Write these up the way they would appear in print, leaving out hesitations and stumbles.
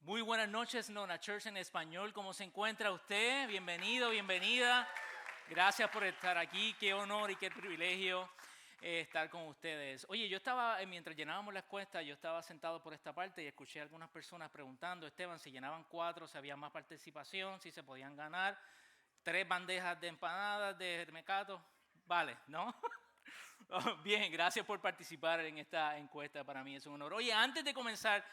Muy buenas noches, Nona Church en español. ¿Cómo se encuentra usted? Bienvenido, bienvenida. Gracias por estar aquí. Qué honor y qué privilegio estar con ustedes. Oye, yo estaba, mientras llenábamos la encuesta, yo estaba sentado por esta parte y escuché a algunas personas preguntando, Esteban, si llenaban 4, si había más participación, si se podían ganar 3 bandejas de empanadas de mercado. Vale, ¿no? Bien, gracias por participar en esta encuesta. Para mí es un honor. Oye, antes de comenzar,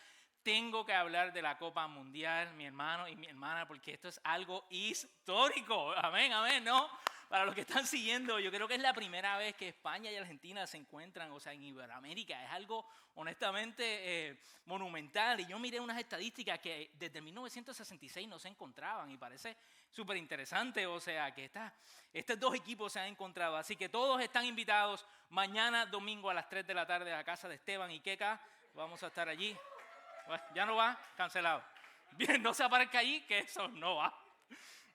tengo que hablar de la Copa Mundial, mi hermano y mi hermana, porque esto es algo histórico. Amén, amén, ¿no? Para los que están siguiendo, yo creo que es la primera vez que España y Argentina se encuentran, o sea, en Iberoamérica. Es algo honestamente monumental. Y yo miré unas estadísticas que desde 1966 no se encontraban y parece súper interesante. O sea, que estos dos equipos se han encontrado. Así que todos están invitados mañana domingo a las 3 de la tarde a la casa de Esteban y Keka. Vamos a estar allí. Bueno, ya no va, cancelado. Bien, no se aparezca ahí, que eso no va.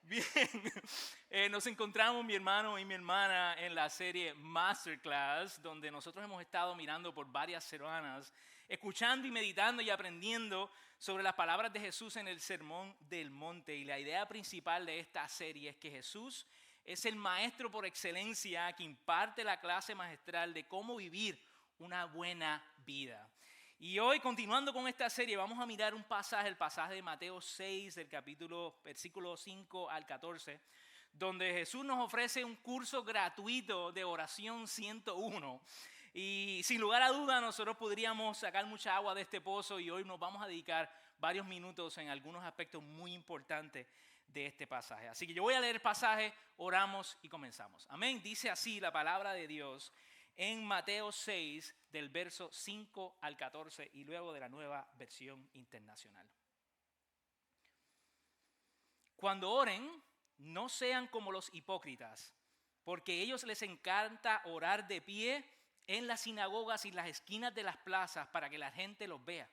Bien, nos encontramos mi hermano y mi hermana en la serie Masterclass, donde nosotros hemos estado mirando por varias semanas, escuchando y meditando y aprendiendo sobre las palabras de Jesús en el Sermón del Monte. Y la idea principal de esta serie es que Jesús es el maestro por excelencia que imparte la clase magistral de cómo vivir una buena vida. Y hoy, continuando con esta serie, vamos a mirar un pasaje, el pasaje de Mateo 6, del versículo 5 al 14, donde Jesús nos ofrece un curso gratuito de oración 101. Y sin lugar a duda, nosotros podríamos sacar mucha agua de este pozo y hoy nos vamos a dedicar varios minutos en algunos aspectos muy importantes de este pasaje. Así que yo voy a leer el pasaje, oramos y comenzamos. Amén. Dice así la palabra de Dios en Mateo 6, del verso 5 al 14 y luego de la Nueva Versión Internacional. Cuando oren, no sean como los hipócritas, porque a ellos les encanta orar de pie en las sinagogas y las esquinas de las plazas para que la gente los vea.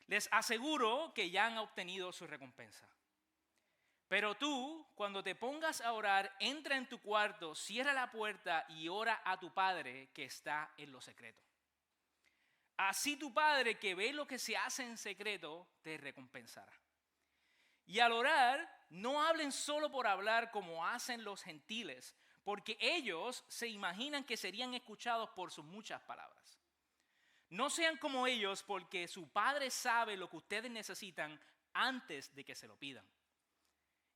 Les aseguro que ya han obtenido su recompensa. Pero tú, cuando te pongas a orar, entra en tu cuarto, cierra la puerta y ora a tu Padre que está en lo secreto. Así tu Padre que ve lo que se hace en secreto, te recompensará. Y al orar, no hablen solo por hablar como hacen los gentiles, porque ellos se imaginan que serían escuchados por sus muchas palabras. No sean como ellos, porque su Padre sabe lo que ustedes necesitan antes de que se lo pidan.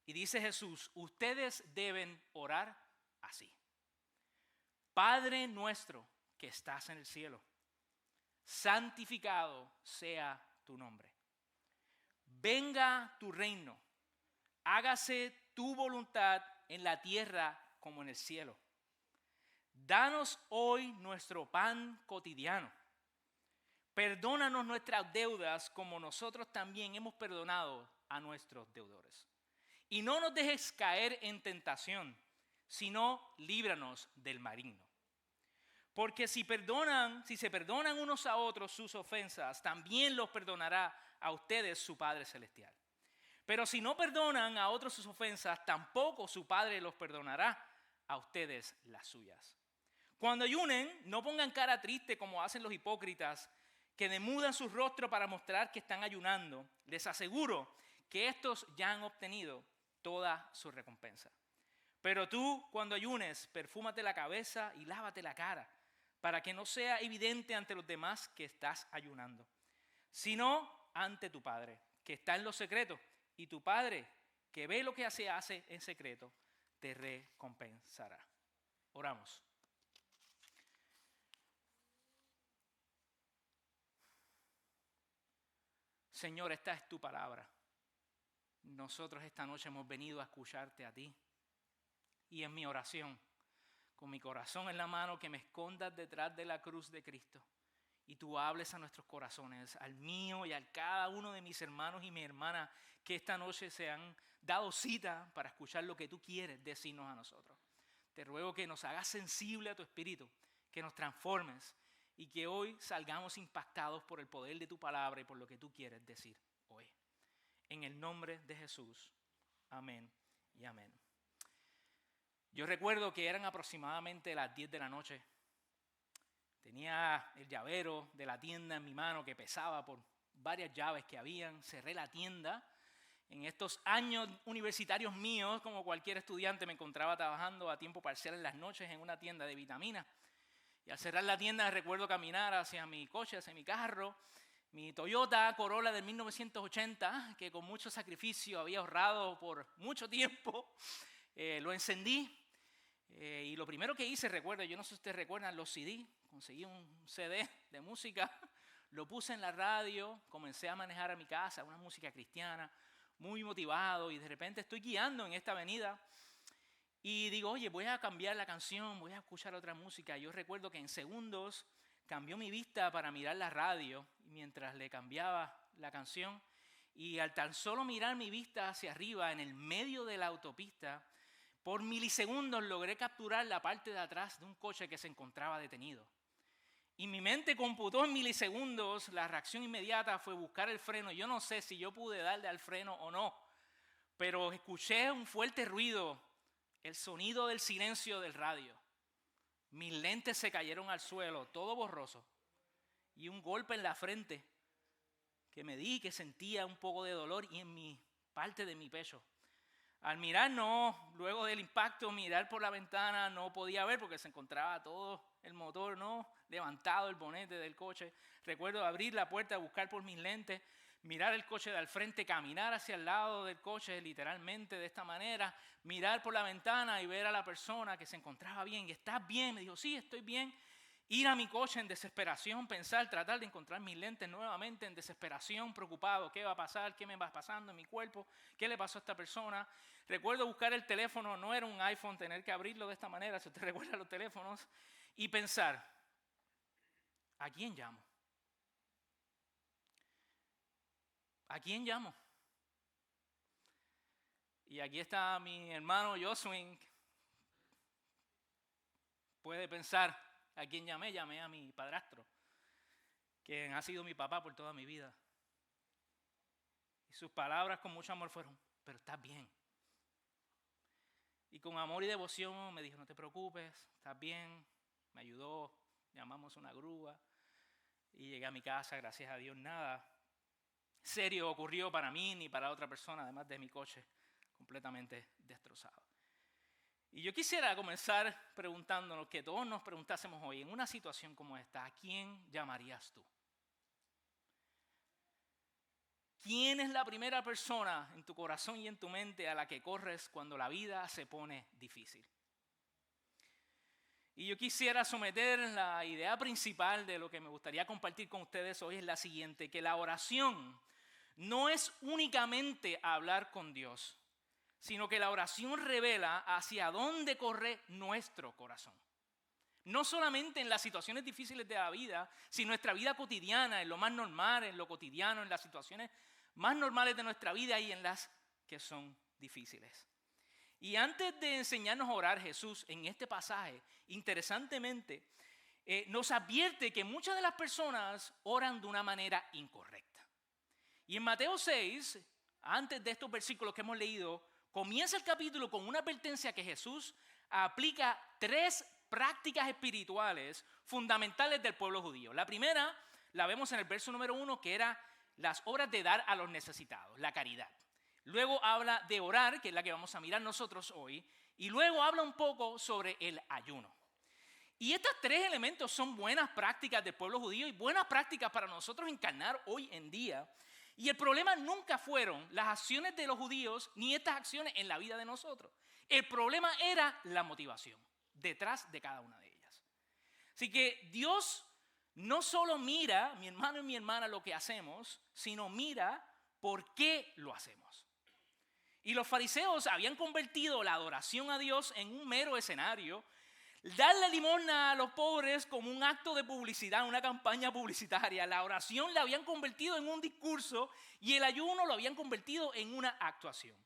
Y dice Jesús, ustedes deben orar así. Padre nuestro que estás en el cielo, santificado sea tu nombre. Venga tu reino, hágase tu voluntad en la tierra como en el cielo. Danos hoy nuestro pan cotidiano. Perdónanos nuestras deudas como nosotros también hemos perdonado a nuestros deudores. Y no nos dejes caer en tentación, sino líbranos del maligno. Porque si se perdonan unos a otros sus ofensas, también los perdonará a ustedes su Padre Celestial. Pero si no perdonan a otros sus ofensas, tampoco su Padre los perdonará a ustedes las suyas. Cuando ayunen, no pongan cara triste como hacen los hipócritas, que demudan su rostro para mostrar que están ayunando. Les aseguro que estos ya han obtenido toda su recompensa. Pero tú, cuando ayunes, perfúmate la cabeza y lávate la cara, para que no sea evidente ante los demás que estás ayunando, sino ante tu Padre, que está en lo secreto, y tu Padre, que ve lo que se hace en secreto, te recompensará. Oramos. Señor, esta es tu palabra. Nosotros esta noche hemos venido a escucharte a ti. Y en mi oración, con mi corazón en la mano, que me escondas detrás de la cruz de Cristo. Y tú hables a nuestros corazones, al mío y a cada uno de mis hermanos y mi hermana, que esta noche se han dado cita para escuchar lo que tú quieres decirnos a nosotros. Te ruego que nos hagas sensible a tu espíritu, que nos transformes y que hoy salgamos impactados por el poder de tu palabra y por lo que tú quieres decir hoy. En el nombre de Jesús. Amén y amén. Yo recuerdo que eran aproximadamente las 10 de la noche. Tenía el llavero de la tienda en mi mano que pesaba por varias llaves que habían, cerré la tienda. En estos años universitarios míos, como cualquier estudiante, me encontraba trabajando a tiempo parcial en las noches en una tienda de vitaminas. Y al cerrar la tienda recuerdo caminar hacia mi coche, hacia mi carro, mi Toyota Corolla del 1980, que con mucho sacrificio había ahorrado por mucho tiempo. Lo encendí y lo primero que hice, recuerdo, yo no sé si ustedes recuerdan los CD, conseguí un CD de música, lo puse en la radio, comencé a manejar a mi casa, una música cristiana, muy motivado, y de repente estoy guiando en esta avenida y digo, oye, voy a cambiar la canción, voy a escuchar otra música. Yo recuerdo que en segundos cambió mi vista para mirar la radio mientras le cambiaba la canción, y al tan solo mirar mi vista hacia arriba en el medio de la autopista, por milisegundos logré capturar la parte de atrás de un coche que se encontraba detenido. Y mi mente computó en milisegundos, la reacción inmediata fue buscar el freno. Yo no sé si yo pude darle al freno o no, pero escuché un fuerte ruido, el sonido del silencio del radio. Mis lentes se cayeron al suelo, todo borroso, y un golpe en la frente que me di, que sentía un poco de dolor y en mi parte de mi pecho. Al mirar, luego del impacto, mirar por la ventana, no podía ver porque se encontraba todo el motor, levantado el bonete del coche. Recuerdo abrir la puerta, buscar por mis lentes, mirar el coche de al frente, caminar hacia el lado del coche, literalmente de esta manera, mirar por la ventana y ver a la persona que se encontraba bien. ¿Y estás bien? Me dijo, sí, estoy bien. Ir a mi coche en desesperación, pensar, tratar de encontrar mis lentes nuevamente en desesperación, preocupado, ¿qué va a pasar? ¿Qué me va pasando en mi cuerpo? ¿Qué le pasó a esta persona? Recuerdo buscar el teléfono, no era un iPhone, tener que abrirlo de esta manera, si usted recuerda los teléfonos, y pensar, ¿a quién llamo? ¿A quién llamo? Y aquí está mi hermano Josuin. Puede pensar, ¿a quién llamé? Llamé a mi padrastro, quien ha sido mi papá por toda mi vida. Y sus palabras con mucho amor fueron, pero estás bien. Y con amor y devoción me dijo, no te preocupes, estás bien. Me ayudó, llamamos una grúa y llegué a mi casa, gracias a Dios, nada serio ocurrió para mí ni para otra persona, además de mi coche completamente destrozado. Y yo quisiera comenzar preguntándonos, que todos nos preguntásemos hoy, en una situación como esta, ¿a quién llamarías tú? ¿Quién es la primera persona en tu corazón y en tu mente a la que corres cuando la vida se pone difícil? Y yo quisiera someter la idea principal de lo que me gustaría compartir con ustedes hoy, es la siguiente, que la oración no es únicamente hablar con Dios, sino que la oración revela hacia dónde corre nuestro corazón. No solamente en las situaciones difíciles de la vida, sino en nuestra vida cotidiana, en lo más normal, en lo cotidiano, en las situaciones más normales de nuestra vida y en las que son difíciles. Y antes de enseñarnos a orar, Jesús en este pasaje, interesantemente, nos advierte que muchas de las personas oran de una manera incorrecta. Y en Mateo 6, antes de estos versículos que hemos leído, comienza el capítulo con una advertencia que Jesús aplica 3 prácticas espirituales fundamentales del pueblo judío. La primera la vemos en el verso número 1, que era las obras de dar a los necesitados, la caridad. Luego habla de orar, que es la que vamos a mirar nosotros hoy, y luego habla un poco sobre el ayuno. Y estos 3 elementos son buenas prácticas del pueblo judío y buenas prácticas para nosotros encarnar hoy en día. Y el problema nunca fueron las acciones de los judíos ni estas acciones en la vida de nosotros. El problema era la motivación detrás de cada una de ellas. Así que Dios no solo mira, mi hermano y mi hermana, lo que hacemos, sino mira por qué lo hacemos. Y los fariseos habían convertido la adoración a Dios en un mero escenario, darle limosna a los pobres como un acto de publicidad, una campaña publicitaria. La oración la habían convertido en un discurso y el ayuno lo habían convertido en una actuación.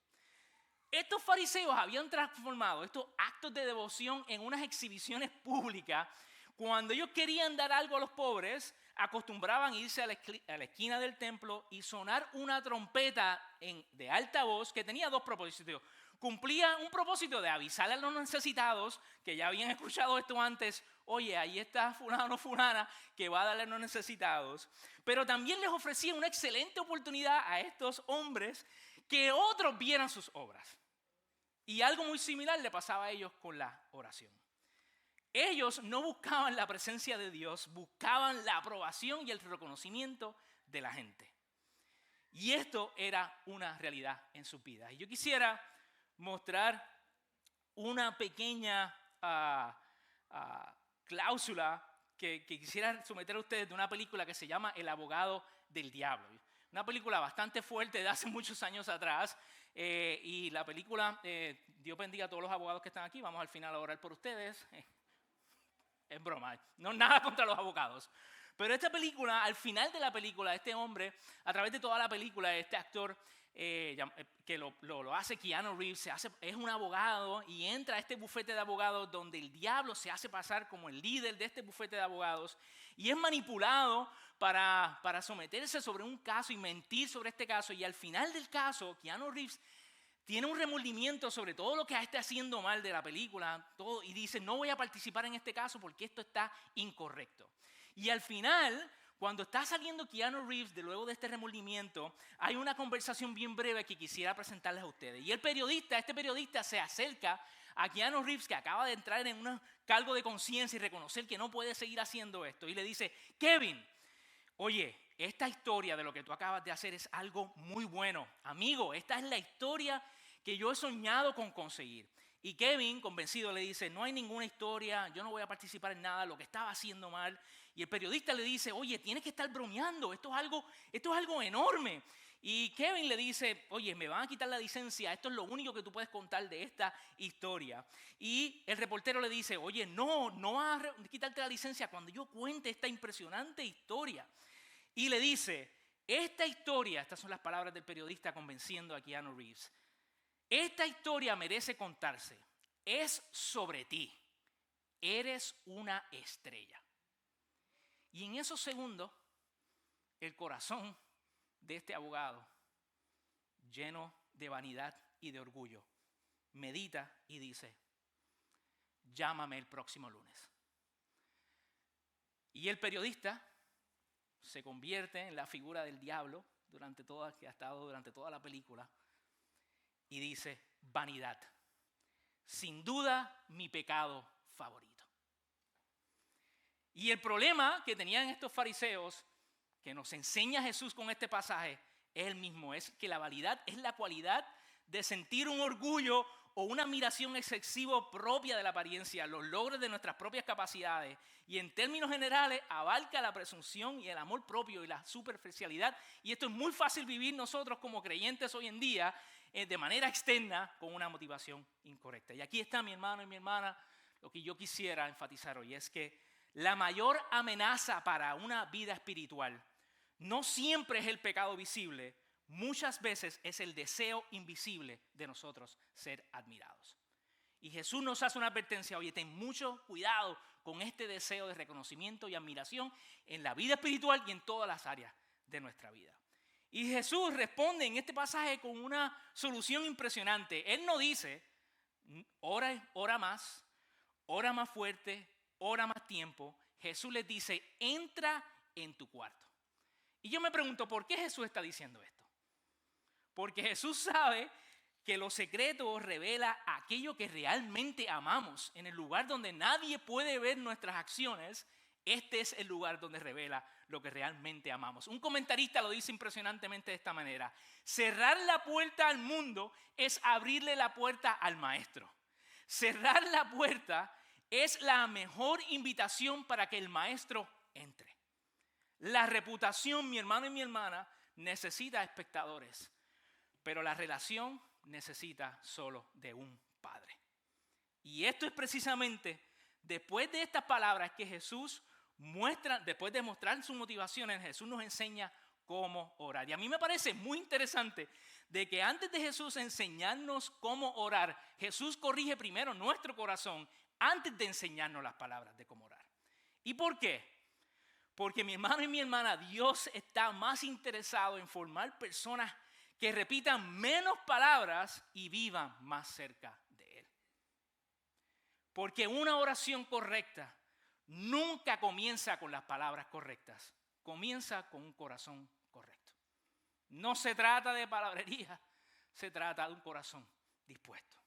Estos fariseos habían transformado estos actos de devoción en unas exhibiciones públicas. Cuando ellos querían dar algo a los pobres, acostumbraban irse a la esquina del templo y sonar una trompeta de alta voz que tenía 2 propósitos. Cumplía un propósito de avisar a los necesitados que ya habían escuchado esto antes oye, ahí está fulano o fulana que va a darle a los necesitados. Pero también les ofrecía una excelente oportunidad a estos hombres que otros vieran sus obras. Y algo muy similar le pasaba a ellos con la oración. Ellos no buscaban la presencia de Dios, buscaban la aprobación y el reconocimiento de la gente. Y esto era una realidad en sus vidas. Y yo quisiera mostrar una pequeña cláusula que quisiera someter a ustedes de una película que se llama El abogado del diablo. Una película bastante fuerte de hace muchos años atrás. Y la película, Dios bendiga a todos los abogados que están aquí, vamos al final a orar por ustedes. Es broma, no nada contra los abogados. Pero esta película, al final de la película, este hombre, a través de toda la película, este actor que lo hace Keanu Reeves, es un abogado y entra a este bufete de abogados donde el diablo se hace pasar como el líder de este bufete de abogados y es manipulado para someterse sobre un caso y mentir sobre este caso. Y al final del caso, Keanu Reeves tiene un remordimiento sobre todo lo que está haciendo mal de la película todo, y dice, no voy a participar en este caso porque esto está incorrecto. Y al final, cuando está saliendo Keanu Reeves luego de este remordimiento, hay una conversación bien breve que quisiera presentarles a ustedes. Y este periodista se acerca a Keanu Reeves, que acaba de entrar en un cargo de conciencia y reconocer que no puede seguir haciendo esto. Y le dice, Kevin, oye, esta historia de lo que tú acabas de hacer es algo muy bueno. Amigo, esta es la historia que yo he soñado con conseguir. Y Kevin, convencido, le dice, no hay ninguna historia, yo no voy a participar en nada, lo que estaba haciendo mal. Y el periodista le dice, oye, tienes que estar bromeando, esto es algo enorme. Y Kevin le dice, oye, me van a quitar la licencia, esto es lo único que tú puedes contar de esta historia. Y el reportero le dice, oye, no vas a quitarte la licencia cuando yo cuente esta impresionante historia. Y le dice, esta historia, estas son las palabras del periodista convenciendo a Keanu Reeves, esta historia merece contarse, es sobre ti, eres una estrella. Y en esos segundos, el corazón de este abogado, lleno de vanidad y de orgullo, medita y dice, llámame el próximo lunes. Y el periodista se convierte en la figura del diablo que ha estado durante toda la película y dice, vanidad, sin duda mi pecado favorito. Y el problema que tenían estos fariseos, que nos enseña Jesús con este pasaje, es el mismo, es que la vanidad es la cualidad de sentir un orgullo o una admiración excesiva propia de la apariencia, los logros de nuestras propias capacidades, y en términos generales abarca la presunción y el amor propio y la superficialidad. Y esto es muy fácil vivir nosotros como creyentes hoy en día de manera externa con una motivación incorrecta. Y aquí está mi hermano y mi hermana, lo que yo quisiera enfatizar hoy es que la mayor amenaza para una vida espiritual no siempre es el pecado visible, muchas veces es el deseo invisible de nosotros ser admirados. Y Jesús nos hace una advertencia, oye, ten mucho cuidado con este deseo de reconocimiento y admiración en la vida espiritual y en todas las áreas de nuestra vida. Y Jesús responde en este pasaje con una solución impresionante. Él no dice, ora más fuerte, ora más tiempo. Jesús les dice, entra en tu cuarto. Y yo me pregunto, ¿por qué Jesús está diciendo esto? Porque Jesús sabe que lo secreto revela aquello que realmente amamos. En el lugar donde nadie puede ver nuestras acciones, este es el lugar donde revela lo que realmente amamos. Un comentarista lo dice impresionantemente de esta manera. Cerrar la puerta al mundo es abrirle la puerta al maestro. Cerrar la puerta es la mejor invitación para que el maestro entre. La reputación, mi hermano y mi hermana, necesita espectadores, pero la relación necesita solo de un padre. Y esto es precisamente después de estas palabras que Jesús muestra, después de mostrar sus motivaciones, Jesús nos enseña cómo orar. Y a mí me parece muy interesante de que antes de Jesús enseñarnos cómo orar, Jesús corrige primero nuestro corazón antes de enseñarnos las palabras de cómo orar. ¿Y por qué? Porque mi hermano y mi hermana, Dios está más interesado en formar personas que repitan menos palabras y vivan más cerca de Él. Porque una oración correcta nunca comienza con las palabras correctas. Comienza con un corazón correcto. No se trata de palabrería, se trata de un corazón dispuesto.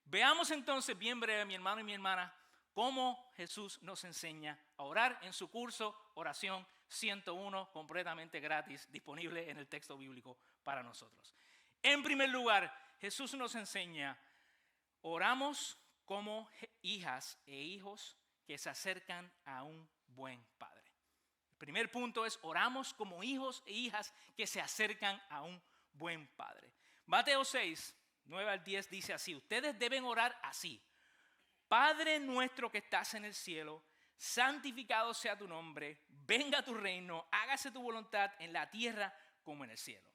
Veamos entonces bien breve, mi hermano y mi hermana, cómo Jesús nos enseña a orar en su curso Oración 101, completamente gratis, disponible en el texto bíblico para nosotros. En primer lugar, Jesús nos enseña, oramos como hijas e hijos que se acercan a un buen Padre. El primer punto es, oramos como hijos e hijas que se acercan a un buen Padre. Mateo 6, 9 al 10 dice así, ustedes deben orar así. Padre nuestro que estás en el cielo, santificado sea tu nombre, venga tu reino, hágase tu voluntad en la tierra como en el cielo.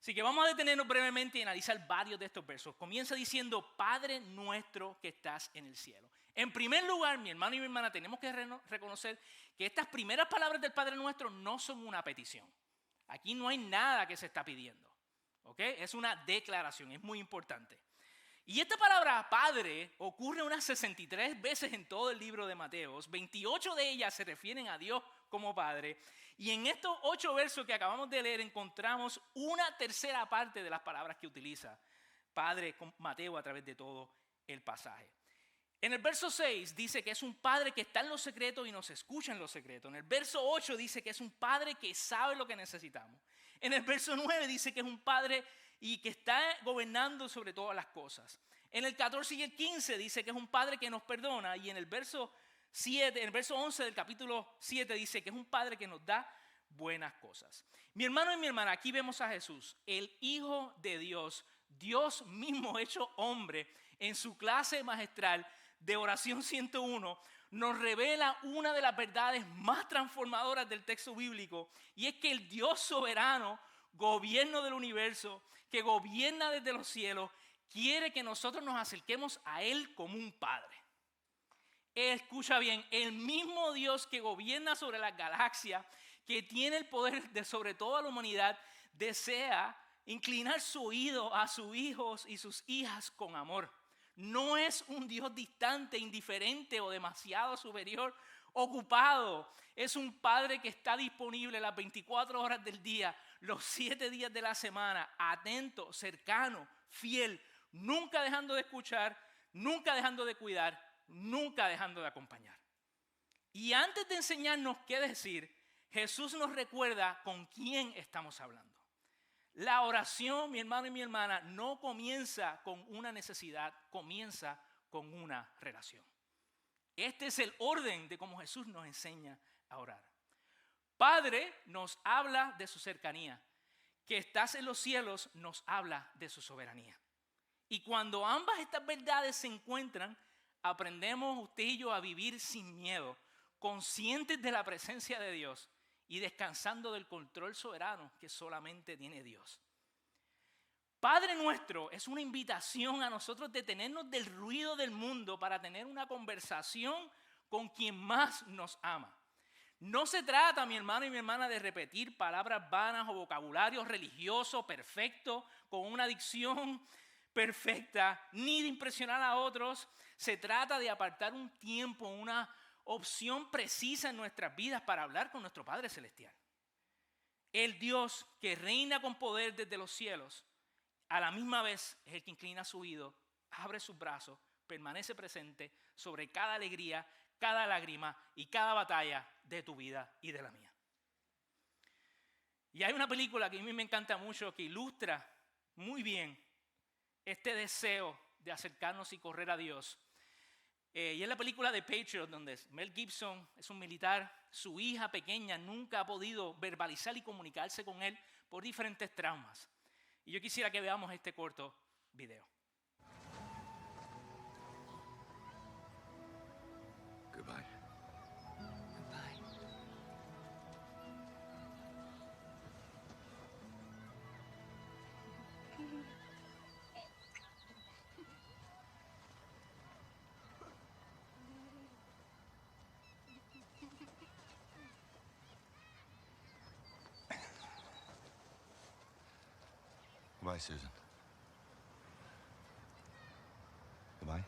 Así que vamos a detenernos brevemente y analizar varios de estos versos. Comienza diciendo, Padre nuestro que estás en el cielo. En primer lugar, mi hermano y mi hermana, tenemos que reconocer que estas primeras palabras del Padre nuestro no son una petición. Aquí no hay nada que se está pidiendo. ¿Okay? Es una declaración, es muy importante. Y esta palabra Padre ocurre unas 63 veces en todo el libro de Mateos. 28 de ellas se refieren a Dios como Padre. Y en estos 8 versos que acabamos de leer encontramos una tercera parte de las palabras que utiliza Padre con Mateo a través de todo el pasaje. En el verso 6 dice que es un Padre que está en lo secreto y nos escucha en lo secreto. En el verso 8 dice que es un Padre que sabe lo que necesitamos. En el verso 9 dice que es un Padre y que está gobernando sobre todas las cosas. En el 14 y el 15 dice que es un Padre que nos perdona. Y en el verso 7, en el verso 11 del capítulo 7 dice que es un Padre que nos da buenas cosas. Mi hermano y mi hermana, aquí vemos a Jesús, el Hijo de Dios, Dios mismo hecho hombre, en su clase magistral de Oración 101, nos revela una de las verdades más transformadoras del texto bíblico, y es que el Dios soberano, gobierno del universo, que gobierna desde los cielos, quiere que nosotros nos acerquemos a Él como un Padre. Escucha bien, el mismo Dios que gobierna sobre las galaxias, que tiene el poder de sobre toda la humanidad, desea inclinar su oído a sus hijos y sus hijas con amor. No es un Dios distante, indiferente o demasiado superior, ocupado. Es un Padre que está disponible las 24 horas del día, los 7 días de la semana, atento, cercano, fiel, nunca dejando de escuchar, nunca dejando de cuidar, nunca dejando de acompañar. Y antes de enseñarnos qué decir, Jesús nos recuerda con quién estamos hablando. La oración, mi hermano y mi hermana, no comienza con una necesidad, comienza con una relación. Este es el orden de cómo Jesús nos enseña a orar. Padre nos habla de su cercanía. Que estás en los cielos nos habla de su soberanía. Y cuando ambas estas verdades se encuentran, aprendemos usted y yo a vivir sin miedo, conscientes de la presencia de Dios y descansando del control soberano que solamente tiene Dios. Padre nuestro es una invitación a nosotros de detenernos del ruido del mundo para tener una conversación con quien más nos ama. No se trata, mi hermano y mi hermana, de repetir palabras vanas o vocabulario religioso perfecto con una dicción perfecta, ni de impresionar a otros. Se trata de apartar un tiempo, una opción precisa en nuestras vidas para hablar con nuestro Padre Celestial. El Dios que reina con poder desde los cielos, a la misma vez es el que inclina su oído, abre sus brazos, permanece presente sobre cada alegría, cada lágrima y cada batalla de tu vida y de la mía. Y hay una película que a mí me encanta mucho que ilustra muy bien este deseo de acercarnos y correr a Dios. Y es la película de Patriot, donde Mel Gibson es un militar. Su hija pequeña nunca ha podido verbalizar y comunicarse con él por diferentes traumas. Y yo quisiera que veamos este corto video. Goodbye. Goodbye. Goodbye, Susan. Goodbye.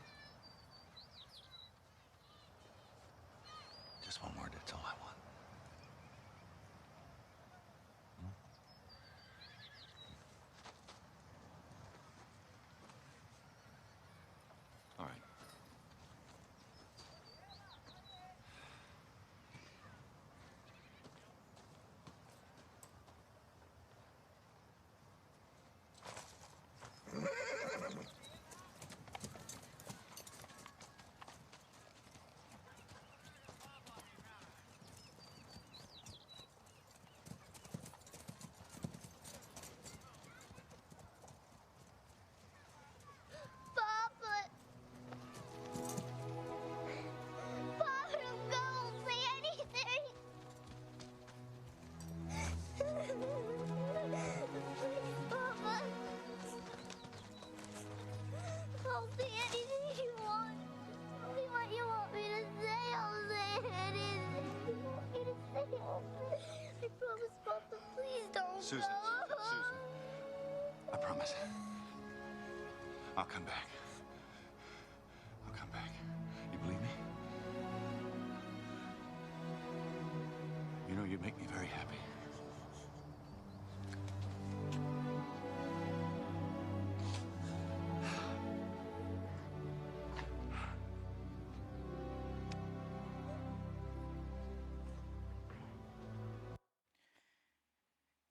Susan. I promise. I'll come back. I'll come back. You believe me? You know, you make me very happy.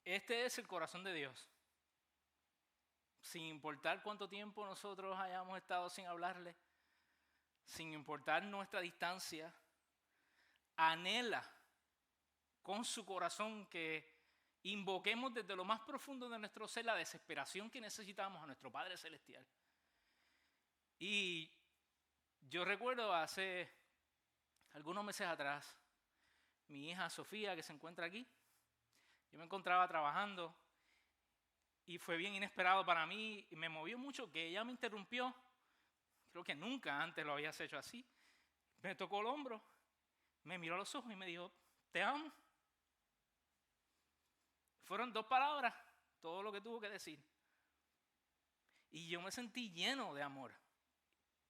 Este es el corazón de Dios. Sin importar cuánto tiempo nosotros hayamos estado sin hablarle, sin importar nuestra distancia, anhela con su corazón que invoquemos desde lo más profundo de nuestro ser la desesperación que necesitamos a nuestro Padre Celestial. Y yo recuerdo hace algunos meses atrás, mi hija Sofía, que se encuentra aquí, yo me encontraba trabajando y fue bien inesperado para mí y me movió mucho que ella me interrumpió. Creo que nunca antes lo habías hecho así. Me tocó el hombro, me miró a los ojos y me dijo, te amo. Fueron 2 palabras, todo lo que tuvo que decir. Y yo me sentí lleno de amor.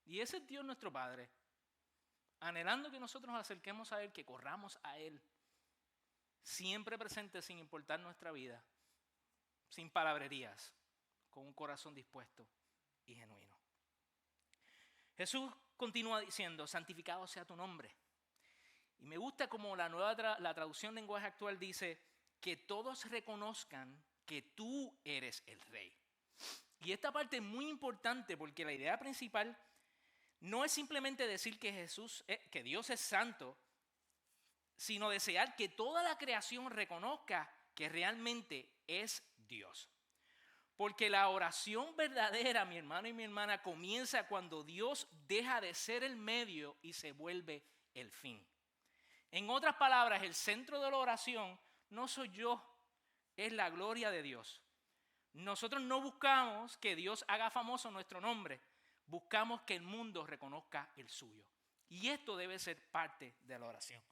Y ese es Dios nuestro Padre, anhelando que nosotros nos acerquemos a Él, que corramos a Él, siempre presente sin importar nuestra vida, sin palabrerías, con un corazón dispuesto y genuino. Jesús continúa diciendo, santificado sea tu nombre. Y me gusta como la traducción lenguaje actual dice, que todos reconozcan que tú eres el Rey. Y esta parte es muy importante porque la idea principal no es simplemente decir que Dios es santo, sino desear que toda la creación reconozca que realmente es Dios. Porque la oración verdadera, mi hermano y mi hermana, comienza cuando Dios deja de ser el medio y se vuelve el fin. En otras palabras, el centro de la oración no soy yo, es la gloria de Dios. Nosotros no buscamos que Dios haga famoso nuestro nombre, buscamos que el mundo reconozca el suyo. Y esto debe ser parte de la oración.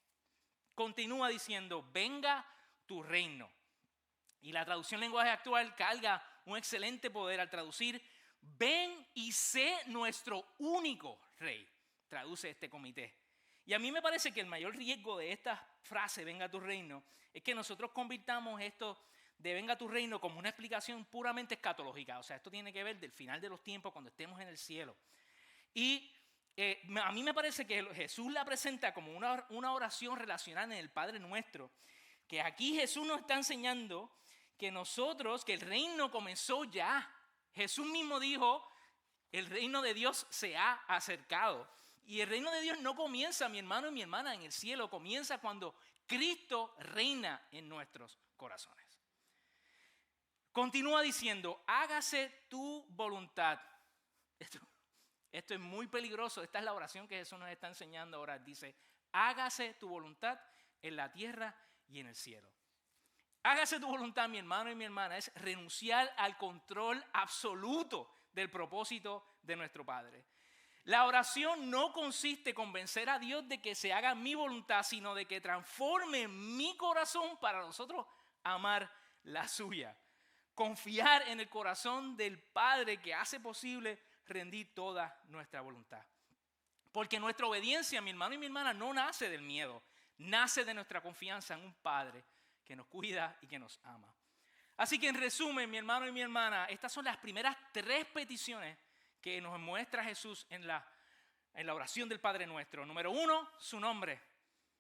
Continúa diciendo, venga tu reino. Y la traducción lenguaje actual carga un excelente poder al traducir, ven y sé nuestro único rey, traduce este comité. Y a mí me parece que el mayor riesgo de esta frase, venga tu reino, es que nosotros convirtamos esto de venga tu reino como una explicación puramente escatológica. O sea, esto tiene que ver del final de los tiempos cuando estemos en el cielo. Y a mí me parece que Jesús la presenta como una oración relacionada en el Padre Nuestro, que aquí Jesús nos está enseñando que el reino comenzó ya. Jesús mismo dijo, el reino de Dios se ha acercado. Y el reino de Dios no comienza, mi hermano y mi hermana, en el cielo, comienza cuando Cristo reina en nuestros corazones. Continúa diciendo, hágase tu voluntad. Esto es muy peligroso, esta es la oración que Jesús nos está enseñando ahora. Dice, hágase tu voluntad en la tierra y en el cielo. Hágase tu voluntad, mi hermano y mi hermana, es renunciar al control absoluto del propósito de nuestro Padre. La oración no consiste en convencer a Dios de que se haga mi voluntad, sino de que transforme mi corazón para nosotros amar la suya. Confiar en el corazón del Padre que hace posible rendir toda nuestra voluntad. Porque nuestra obediencia, mi hermano y mi hermana, no nace del miedo, nace de nuestra confianza en un Padre que nos cuida y que nos ama. Así que en resumen, mi hermano y mi hermana, estas son las primeras 3 peticiones que nos muestra Jesús en la oración del Padre Nuestro. Número 1, su nombre.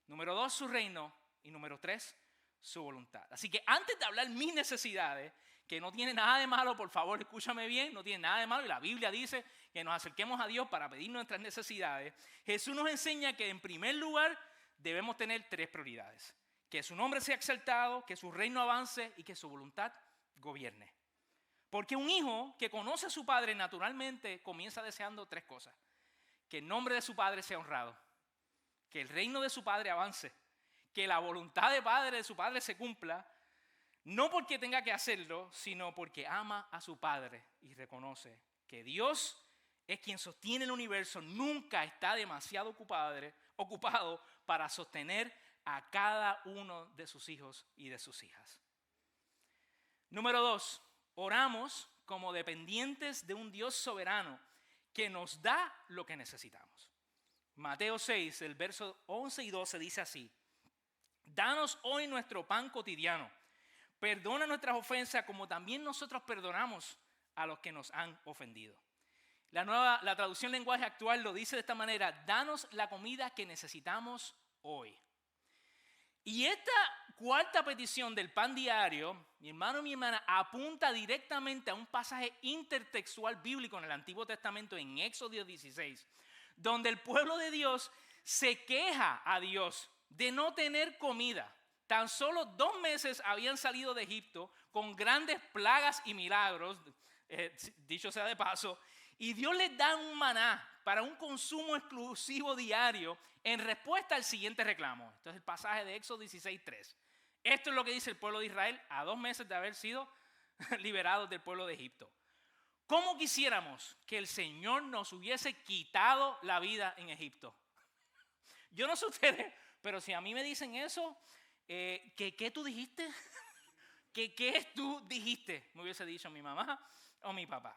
Número 2, su reino. Y número 3, su voluntad. Así que antes de hablar mis necesidades, que no tiene nada de malo, por favor, escúchame bien, no tiene nada de malo. Y la Biblia dice que nos acerquemos a Dios para pedir nuestras necesidades. Jesús nos enseña que en primer lugar debemos tener 3 prioridades. Que su nombre sea exaltado, que su reino avance y que su voluntad gobierne. Porque un hijo que conoce a su padre naturalmente comienza deseando 3 cosas. Que el nombre de su padre sea honrado, que el reino de su padre avance, que la voluntad de su padre se cumpla, no porque tenga que hacerlo, sino porque ama a su padre y reconoce que Dios es quien sostiene el universo, nunca está demasiado ocupado para sostener a cada uno de sus hijos y de sus hijas. Número 2, oramos como dependientes de un Dios soberano que nos da lo que necesitamos. Mateo 6, el verso 11 y 12 dice así: danos hoy nuestro pan cotidiano. Perdona nuestras ofensas como también nosotros perdonamos a los que nos han ofendido. La traducción lenguaje actual lo dice de esta manera: danos la comida que necesitamos hoy. Y esta cuarta petición del pan diario, mi hermano y mi hermana, apunta directamente a un pasaje intertextual bíblico en el Antiguo Testamento, en Éxodo 16, donde el pueblo de Dios se queja a Dios de no tener comida. Tan solo 2 meses habían salido de Egipto con grandes plagas y milagros, dicho sea de paso, y Dios les da un maná para un consumo exclusivo diario en respuesta al siguiente reclamo. Este es el pasaje de Éxodo 16:3. Esto es lo que dice el pueblo de Israel a 2 meses de haber sido liberados del pueblo de Egipto. ¿Cómo quisiéramos que el Señor nos hubiese quitado la vida en Egipto? Yo no sé ustedes, pero si a mí me dicen eso, ¿qué tú dijiste? ¿Qué tú dijiste? Me hubiese dicho mi mamá o mi papá.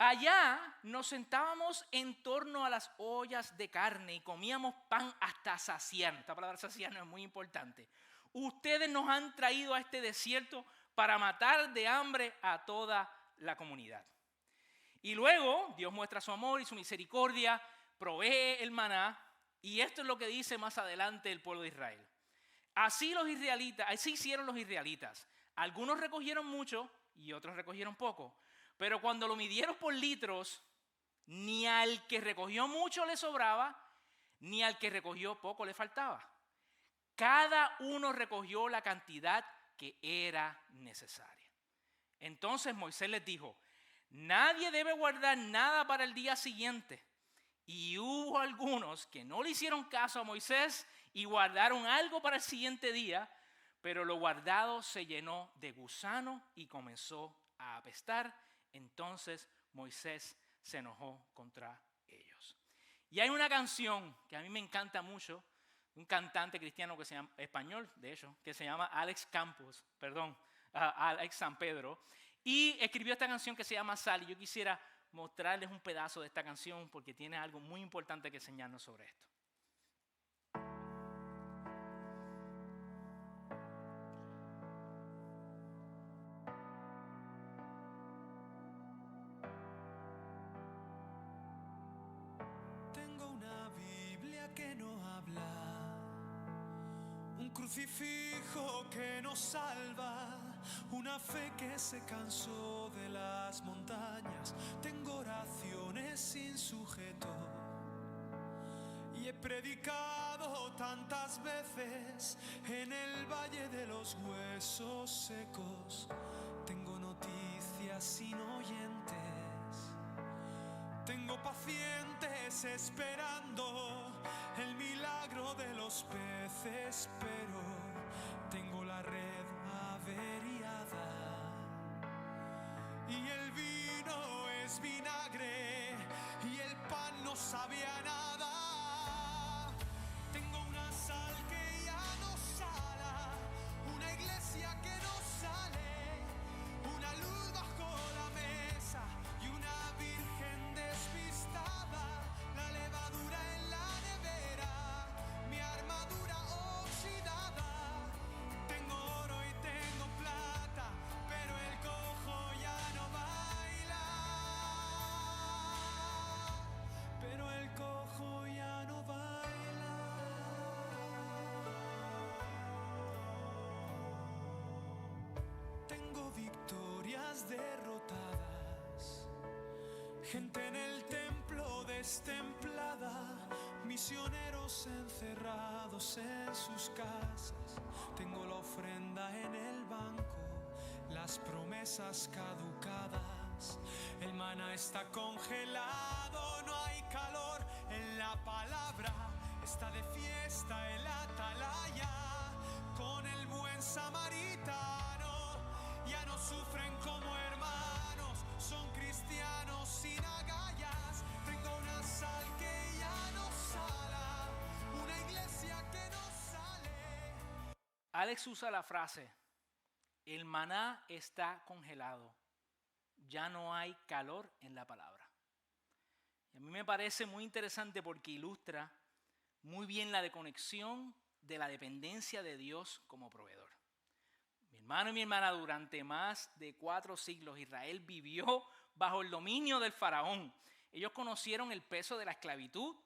Allá nos sentábamos en torno a las ollas de carne y comíamos pan hasta saciar. Esta palabra saciar no es muy importante. Ustedes nos han traído a este desierto para matar de hambre a toda la comunidad. Y luego Dios muestra su amor y su misericordia, provee el maná, y esto es lo que dice más adelante el pueblo de Israel. Así hicieron los israelitas. Algunos recogieron mucho y otros recogieron poco. Pero cuando lo midieron por litros, ni al que recogió mucho le sobraba, ni al que recogió poco le faltaba. Cada uno recogió la cantidad que era necesaria. Entonces Moisés les dijo: nadie debe guardar nada para el día siguiente. Y hubo algunos que no le hicieron caso a Moisés y guardaron algo para el siguiente día, pero lo guardado se llenó de gusano y comenzó a apestar. Entonces Moisés se enojó contra ellos. Y hay una canción que a mí me encanta mucho, un cantante cristiano que se llama, español de hecho, que se llama Alex San Pedro, y escribió esta canción que se llama Sal. Y yo quisiera mostrarles un pedazo de esta canción porque tiene algo muy importante que enseñarnos sobre esto. Que no habla, un crucifijo que nos salva, una fe que se cansó de las montañas. Tengo oraciones sin sujeto y he predicado tantas veces en el valle de los huesos secos. Tengo noticias sin oyentes, tengo pacientes esperando el milagro de los peces, pero tengo la red averiada y el vino es vinagre y el pan no sabe a nada. Tengo una sal que ya no sala, una iglesia que no sale, una luz bajo la mesa y una virgen despistada, la levadura en la nevera, mi armadura oxidada. Tengo oro y tengo plata, pero el cojo ya no baila, pero el cojo ya no baila. Tengo victorias derrotadas, gente en el templo destemplada, misioneros encerrados en sus casas. Tengo la ofrenda en el banco, las promesas caducadas, el maná está congelado, no hay calor en la palabra, está de fiesta en la atalaya con el buen samaritano. Ya no sufren como hermanos, son cristianos sin agallas. Tengo una sal que ya no sala, una iglesia que no sale. Alex usa la frase: el maná está congelado. Ya no hay calor en la palabra. Y a mí me parece muy interesante porque ilustra muy bien la desconexión de la dependencia de Dios como proveedor. Mi hermano y mi hermana, durante más de 4 siglos Israel vivió bajo el dominio del faraón. Ellos conocieron el peso de la esclavitud,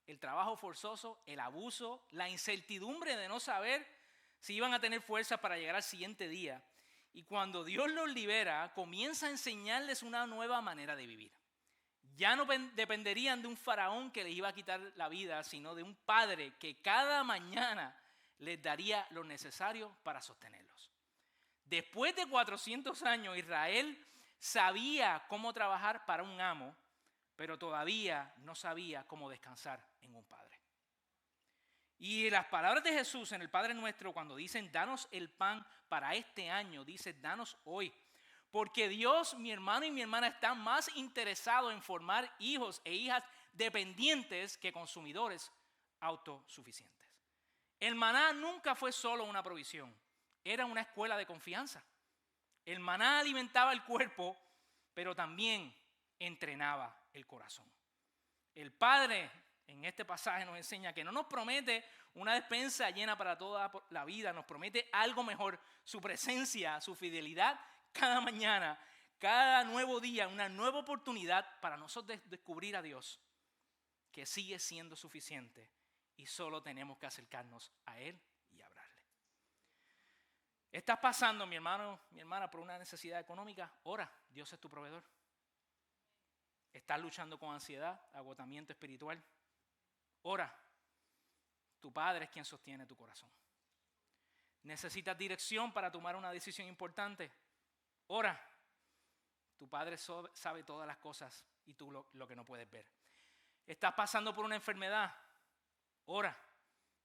el trabajo forzoso, el abuso, la incertidumbre de no saber si iban a tener fuerza para llegar al siguiente día. Y cuando Dios los libera, comienza a enseñarles una nueva manera de vivir. Ya no dependerían de un faraón que les iba a quitar la vida, sino de un padre que cada mañana les daría lo necesario para sostenerlos. Después de 400 años, Israel sabía cómo trabajar para un amo, pero todavía no sabía cómo descansar en un padre. Y las palabras de Jesús en el Padre Nuestro, cuando dicen, danos el pan para este año, dice, danos hoy. Porque Dios, mi hermano y mi hermana, está más interesado en formar hijos e hijas dependientes que consumidores autosuficientes. El maná nunca fue solo una provisión, era una escuela de confianza. El maná alimentaba el cuerpo, pero también entrenaba el corazón. El Padre en este pasaje nos enseña que no nos promete una despensa llena para toda la vida, nos promete algo mejor, su presencia, su fidelidad cada mañana, cada nuevo día, una nueva oportunidad para nosotros descubrir a Dios, que sigue siendo suficiente y solo tenemos que acercarnos a Él y hablarle. ¿Estás pasando, mi hermano, mi hermana, por una necesidad económica? Ora, Dios es tu proveedor. ¿Estás luchando con ansiedad, agotamiento espiritual? Ora, tu Padre es quien sostiene tu corazón. ¿Necesitas dirección para tomar una decisión importante? Ora, tu Padre sabe todas las cosas y tú lo que no puedes ver. ¿Estás pasando por una enfermedad? Ora,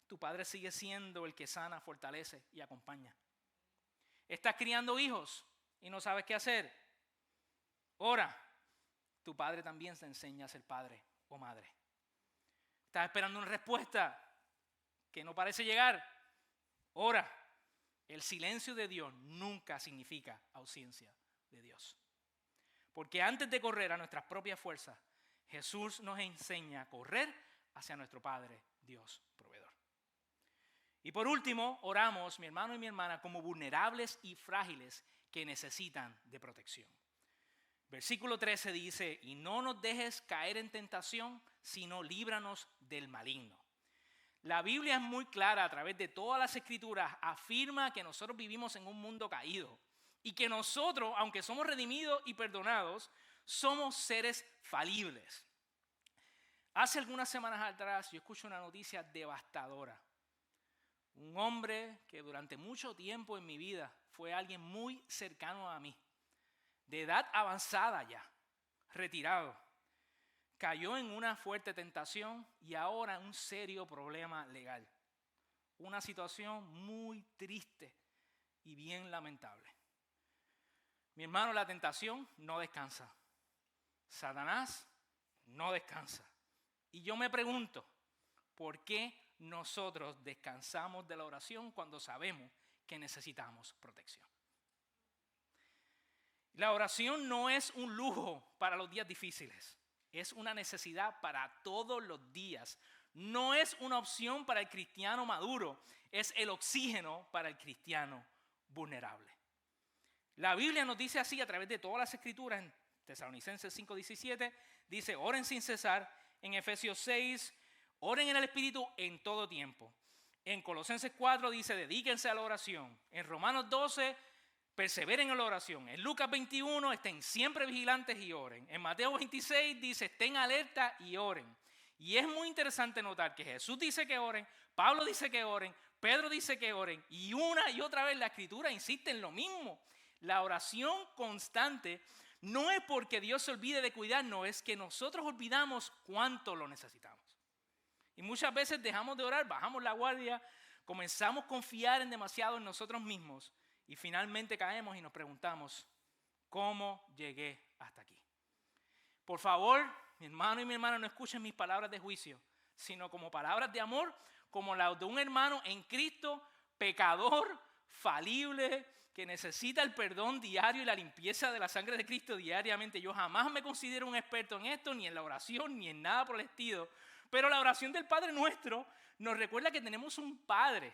tu Padre sigue siendo el que sana, fortalece y acompaña. ¿Estás criando hijos y no sabes qué hacer? Ora, tu Padre también te enseña a ser padre o madre. ¿Estás esperando una respuesta que no parece llegar? Ora. El silencio de Dios nunca significa ausencia de Dios. Porque antes de correr a nuestras propias fuerzas, Jesús nos enseña a correr hacia nuestro Padre, Dios proveedor. Y por último, oramos, mi hermano y mi hermana, como vulnerables y frágiles que necesitan de protección. Versículo 13 dice, y no nos dejes caer en tentación, sino líbranos del maligno. La Biblia es muy clara a través de todas las escrituras, afirma que nosotros vivimos en un mundo caído y que nosotros, aunque somos redimidos y perdonados, somos seres falibles. Hace algunas semanas atrás yo escuché una noticia devastadora. Un hombre que durante mucho tiempo en mi vida fue alguien muy cercano a mí, de edad avanzada ya, retirado. Cayó en una fuerte tentación y ahora en un serio problema legal. Una situación muy triste y bien lamentable. Mi hermano, la tentación no descansa. Satanás no descansa. Y yo me pregunto, ¿por qué nosotros descansamos de la oración cuando sabemos que necesitamos protección? La oración no es un lujo para los días difíciles. Es una necesidad para todos los días. No es una opción para el cristiano maduro. Es el oxígeno para el cristiano vulnerable. La Biblia nos dice así a través de todas las escrituras. En Tesalonicenses 5:17 dice, oren sin cesar. En Efesios 6, oren en el Espíritu en todo tiempo. En Colosenses 4 dice, dedíquense a la oración. En Romanos 12, perseveren en la oración. En Lucas 21, estén siempre vigilantes y oren. En Mateo 26 dice, estén alerta y oren. Y es muy interesante notar que Jesús dice que oren, Pablo dice que oren, Pedro dice que oren. Y una y otra vez la Escritura insiste en lo mismo. La oración constante no es porque Dios se olvide de cuidarnos, es que nosotros olvidamos cuánto lo necesitamos. Y muchas veces dejamos de orar, bajamos la guardia, comenzamos a confiar demasiado en nosotros mismos. Y finalmente caemos y nos preguntamos, ¿cómo llegué hasta aquí? Por favor, mi hermano y mi hermana, no escuchen mis palabras de juicio, sino como palabras de amor, como las de un hermano en Cristo, pecador, falible, que necesita el perdón diario y la limpieza de la sangre de Cristo diariamente. Yo jamás me considero un experto en esto, ni en la oración, ni en nada por el estilo. Pero la oración del Padre Nuestro nos recuerda que tenemos un Padre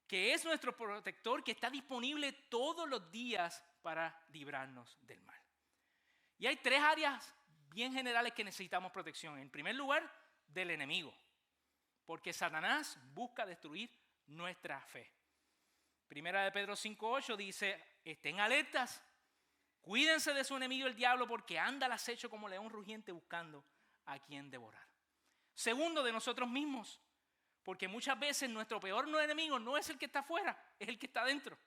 que es nuestro protector, que está disponible todos los días para librarnos del mal. Y hay 3 áreas bien generales que necesitamos protección. En primer lugar, del enemigo, porque Satanás busca destruir nuestra fe. Primera de Pedro 5:8 dice, estén alertas, cuídense de su enemigo el diablo, porque anda al acecho como león rugiente buscando a quien devorar. Segundo, de nosotros mismos, porque muchas veces nuestro peor enemigo no es el que está afuera, es el que está adentro.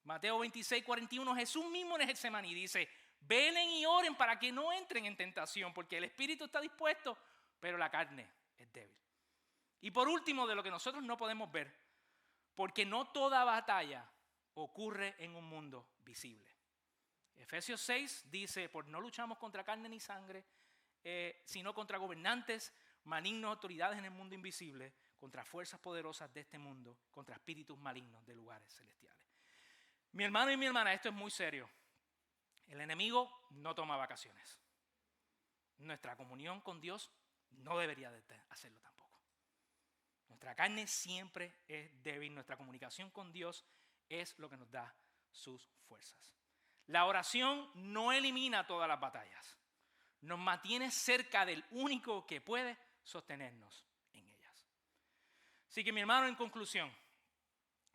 Mateo 26:41, Jesús mismo en Getsemaní dice, velen y oren para que no entren en tentación, porque el espíritu está dispuesto, pero la carne es débil. Y por último, de lo que nosotros no podemos ver, porque no toda batalla ocurre en un mundo visible. Efesios 6 dice, pues no luchamos contra carne ni sangre, sino contra gobernantes, malignos, autoridades en el mundo invisible, contra fuerzas poderosas de este mundo, contra espíritus malignos de lugares celestiales. Mi hermano y mi hermana, esto es muy serio. El enemigo no toma vacaciones. Nuestra comunión con Dios no debería de hacerlo tampoco. Nuestra carne siempre es débil. Nuestra comunicación con Dios es lo que nos da sus fuerzas. La oración no elimina todas las batallas. Nos mantiene cerca del único que puede sostenernos en ellas. Así que mi hermano, en conclusión,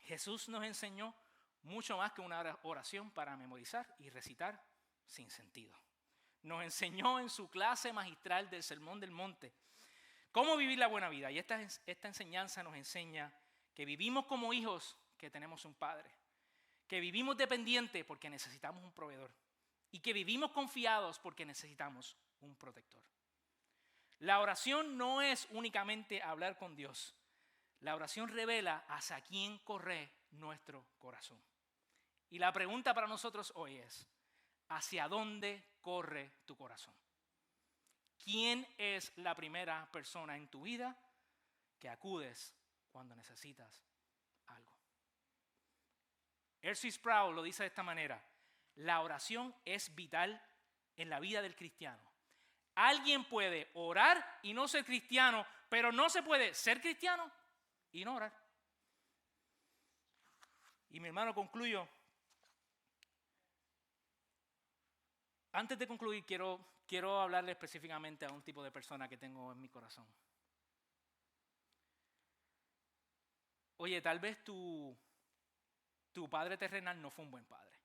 Jesús nos enseñó mucho más que una oración para memorizar y recitar sin sentido. Nos enseñó en su clase magistral del Sermón del Monte cómo vivir la buena vida. Y esta enseñanza nos enseña que vivimos como hijos que tenemos un padre, que vivimos dependientes porque necesitamos un proveedor y que vivimos confiados porque necesitamos un protector. La oración no es únicamente hablar con Dios. La oración revela hacia quién corre nuestro corazón. Y la pregunta para nosotros hoy es, ¿hacia dónde corre tu corazón? ¿Quién es la primera persona en tu vida que acudes cuando necesitas algo? R.C. Sproul lo dice de esta manera, la oración es vital en la vida del cristiano. Alguien puede orar y no ser cristiano, pero no se puede ser cristiano y no orar. Y mi hermano, concluyo. Antes de concluir, quiero hablarle específicamente a un tipo de persona que tengo en mi corazón. Oye, tal vez tu padre terrenal no fue un buen padre.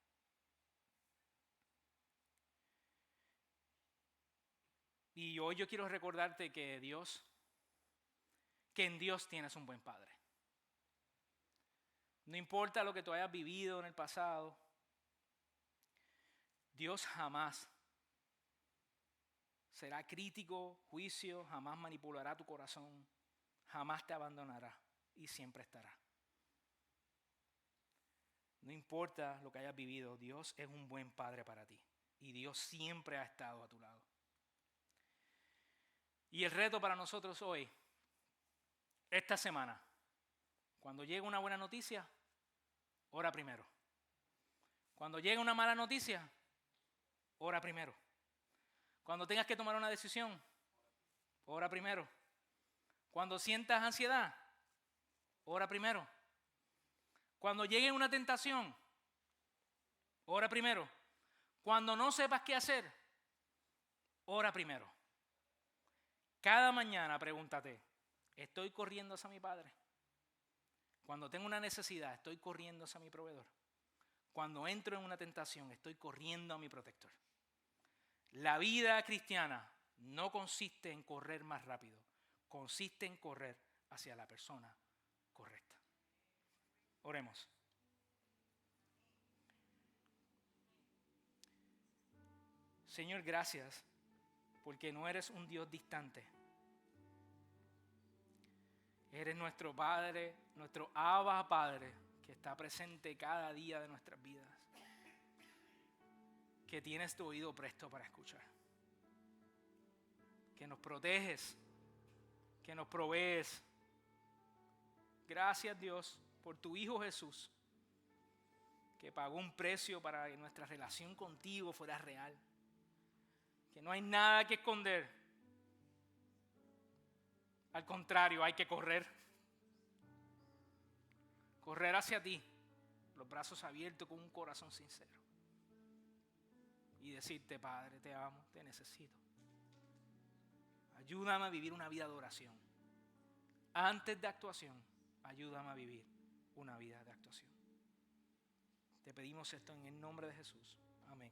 Y hoy yo quiero recordarte que en Dios tienes un buen padre. No importa lo que tú hayas vivido en el pasado, Dios jamás será crítico, juicio, jamás manipulará tu corazón, jamás te abandonará y siempre estará. No importa lo que hayas vivido, Dios es un buen padre para ti y Dios siempre ha estado a tu lado. Y el reto para nosotros hoy, esta semana, cuando llegue una buena noticia, ora primero. Cuando llegue una mala noticia, ora primero. Cuando tengas que tomar una decisión, ora primero. Cuando sientas ansiedad, ora primero. Cuando llegue una tentación, ora primero. Cuando no sepas qué hacer, ora primero. Cada mañana pregúntate, ¿estoy corriendo hacia mi Padre? Cuando tengo una necesidad, ¿estoy corriendo hacia mi proveedor? Cuando entro en una tentación, ¿estoy corriendo a mi protector? La vida cristiana no consiste en correr más rápido, consiste en correr hacia la persona correcta. Oremos. Señor, gracias porque no eres un Dios distante. Eres nuestro Padre, nuestro Abba Padre, que está presente cada día de nuestras vidas. Que tienes tu oído presto para escuchar. Que nos proteges, que nos provees. Gracias, Dios, por tu Hijo Jesús, que pagó un precio para que nuestra relación contigo fuera real, que no hay nada que esconder. Al contrario, hay que correr hacia ti, los brazos abiertos con un corazón sincero y decirte: Padre, te amo, te necesito. Ayúdame a vivir una vida de oración. Antes de actuación, ayúdame a vivir una vida de actuación. Te pedimos esto en el nombre de Jesús. Amén.